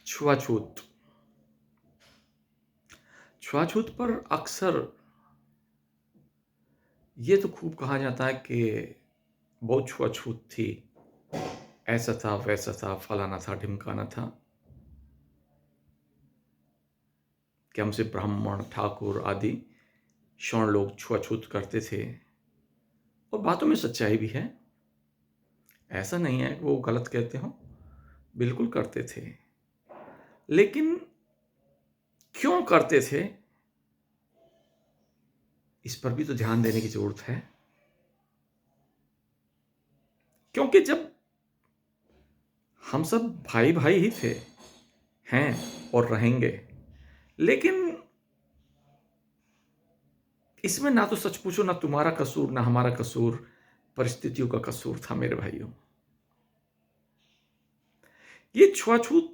छुआछूत। छुआछूत पर अक्सर ये तो खूब कहा जाता है कि बहुत छुआछूत थी, ऐसा था, वैसा था, फलाना था, ढिमकाना था, कि हमसे ब्राह्मण, ठाकुर आदि शरण लोग छुआछूत करते थे। और बातों में सच्चाई भी है, ऐसा नहीं है कि वो गलत कहते हों, बिल्कुल करते थे। लेकिन क्यों करते थे, इस पर भी तो ध्यान देने की जरूरत है। क्योंकि जब हम सब भाई भाई ही थे, हैं और रहेंगे, लेकिन इसमें ना तो सच पूछो, ना तुम्हारा कसूर ना हमारा कसूर, परिस्थितियों का कसूर था मेरे भाइयों। ये छुआछूत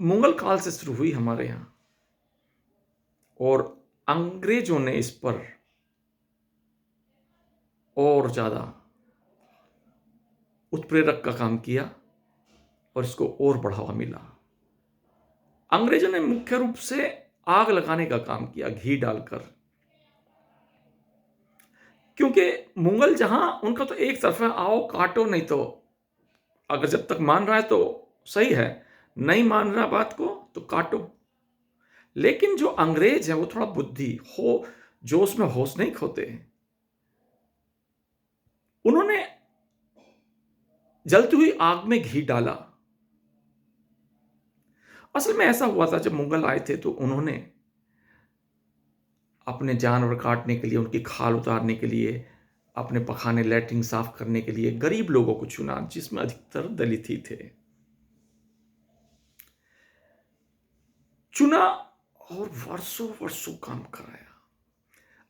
मुगल काल से शुरू हुई हमारे यहां, और अंग्रेजों ने इस पर और ज्यादा उत्प्रेरक का काम किया और इसको और बढ़ावा मिला। अंग्रेजों ने मुख्य रूप से आग लगाने का काम किया, घी डालकर। क्योंकि मुगल जहां उनका तो एक तरफा, आओ काटो, नहीं तो अगर जब तक मान रहा है तो सही है, नहीं मान रहा बात को तो काटो। लेकिन जो अंग्रेज है वो थोड़ा बुद्धि हो, जोश में होश नहीं खोते। उन्होंने जलती हुई आग में घी डाला। असल में ऐसा हुआ था, जब मुगल आए थे तो उन्होंने अपने जानवर काटने के लिए, उनकी खाल उतारने के लिए, अपने पखाने लैट्रिन साफ करने के लिए गरीब लोगों को चुना, जिसमें अधिकतर दलित ही थे, चुना और वर्षों वर्षों काम कराया।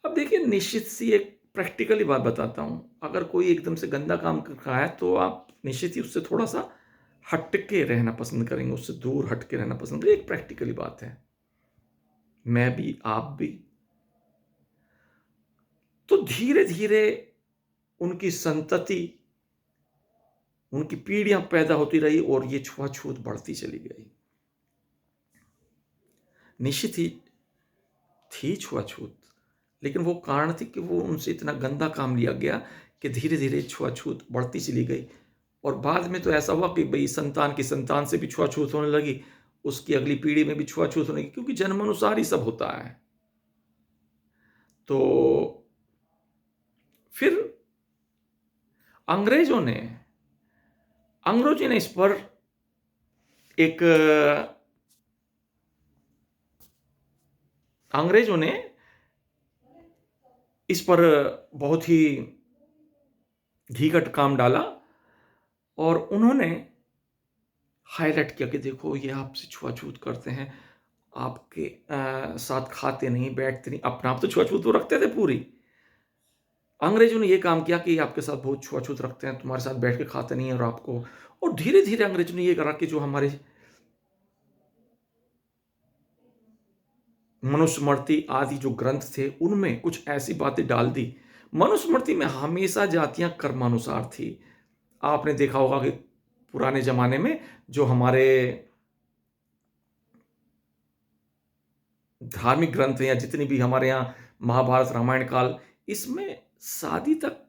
अब देखिए, निश्चित सी एक प्रैक्टिकली बात बताता हूं, अगर कोई एकदम से गंदा काम कर रहा है तो आप निश्चित ही उससे थोड़ा सा हटके रहना पसंद करेंगे, उससे दूर हटके रहना पसंद करेंगे। एक प्रैक्टिकली बात है, मैं भी आप भी। तो धीरे धीरे उनकी संतति, उनकी पीढ़ियां पैदा होती रही और ये छुआछूत बढ़ती चली गई। निश्चित ही थी छुआछूत, लेकिन वो कारण थी कि वो उनसे इतना गंदा काम लिया गया कि धीरे धीरे छुआछूत बढ़ती चली गई। और बाद में तो ऐसा हुआ कि भाई संतान की संतान से भी छुआछूत होने लगी, उसकी अगली पीढ़ी में भी छुआछूत होने लगी, क्योंकि जन्मानुसार ही सब होता है। तो फिर अंग्रेजों ने इस पर एक अंग्रेजों ने इस पर बहुत ही घीघट काम डाला, और उन्होंने हाईलाइट किया कि देखो ये आपसे छुआछूत करते हैं, आपके साथ खाते नहीं, बैठते नहीं, अपना आप तो छुआछूत तो रखते थे पूरी। अंग्रेजों ने ये काम किया कि आपके साथ बहुत छुआछूत रखते हैं, तुम्हारे साथ बैठ के खाते नहीं है, और आपको, और धीरे धीरे अंग्रेजों ने ये करा कि जो हमारे मनुस्मृति आदि जो ग्रंथ थे उनमें कुछ ऐसी बातें डाल दी। मनुस्मृति में हमेशा जातियां कर्मानुसार थी। आपने देखा होगा कि पुराने जमाने में जो हमारे धार्मिक ग्रंथ हैं, या जितनी भी हमारे यहाँ महाभारत रामायण काल, इसमें शादी तक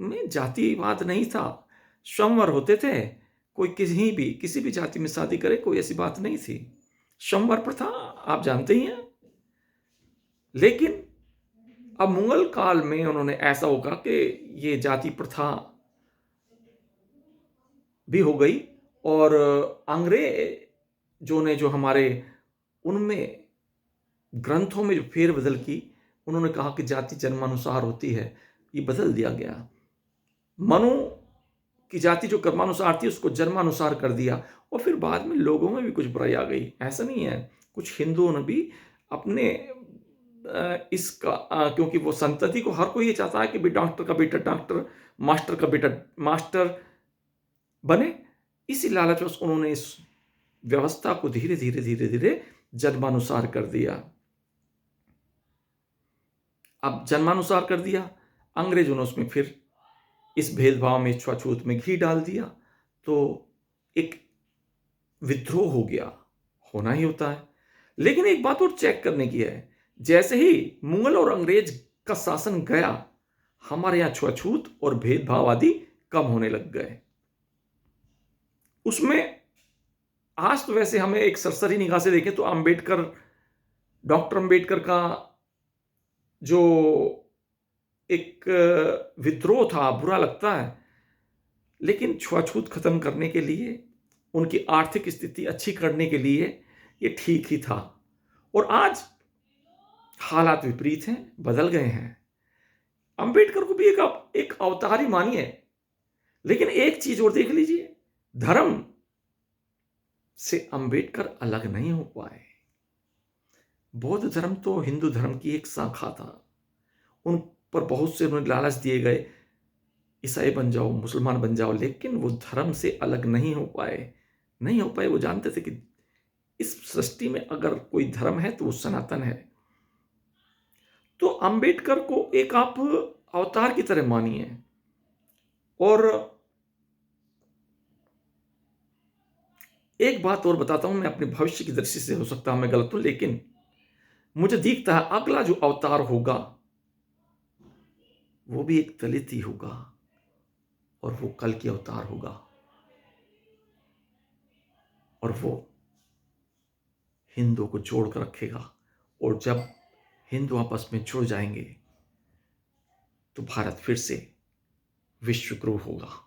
में जातिवाद नहीं था, स्वयंवर होते थे। कोई किसी भी जाति में शादी करे, कोई ऐसी बात नहीं थी। स्वयंवर प्रथा आप जानते ही हैं। लेकिन अब मुगल काल में उन्होंने, ऐसा होगा कि ये जाति प्रथा भी हो गई, और अंग्रेजों ने जो हमारे उनमें ग्रंथों में जो फेरबदल की, उन्होंने कहा कि जाति जन्मानुसार होती है, ये बदल दिया गया। मनु की जाति जो कर्मानुसार थी उसको जन्मानुसार कर दिया, और फिर बाद में लोगों में भी कुछ बुराई आ गई। ऐसा नहीं है, कुछ हिंदुओं ने भी अपने इसका क्योंकि वो संतति को, हर कोई ये चाहता है कि भी डॉक्टर का बेटा डॉक्टर, मास्टर का बेटा मास्टर बने, इसी लालच उन्होंने इस व्यवस्था को धीरे धीरे धीरे धीरे जन्मानुसार कर दिया। अब जन्मानुसार कर दिया, अंग्रेजों ने उसमें फिर इस भेदभाव में, छुआछूत में घी डाल दिया, तो एक विद्रोह हो गया। होना ही होता है। लेकिन एक बात और चेक करने की है, जैसे ही मुगल और अंग्रेज का शासन गया, हमारे यहां छुआछूत और भेदभाव आदि कम होने लग गए। उसमें आज तो वैसे हमें एक सरसरी निगाह से देखें तो डॉक्टर अंबेडकर का जो एक विद्रोह था, बुरा लगता है, लेकिन छुआछूत खत्म करने के लिए, उनकी आर्थिक स्थिति अच्छी करने के लिए ये ठीक ही था। और आज हालात विपरीत हैं, बदल गए हैं। अंबेडकर को भी एक अवतार ही मानिए, लेकिन एक चीज और देख लीजिए, धर्म से अंबेडकर अलग नहीं हो पाए। बौद्ध धर्म तो हिंदू धर्म की एक शाखा था, उन पर बहुत से उन्हें लालच दिए गए, ईसाई बन जाओ, मुसलमान बन जाओ, लेकिन वो धर्म से अलग नहीं हो पाए। वो जानते थे कि इस सृष्टि में अगर कोई धर्म है तो वो सनातन है। तो अंबेडकर को एक आप अवतार की तरह मानिए। और एक बात और बताता हूं, मैं अपने भविष्य की दृष्टि से, हो सकता है मैं गलत हूं, लेकिन मुझे दिखता है अगला जो अवतार होगा वो भी एक दलित ही होगा, और वो कल की अवतार होगा, और वो हिंदुओं को जोड़ कर रखेगा। और जब हिंदू आपस में जुड़ जाएंगे तो भारत फिर से विश्व गुरु होगा।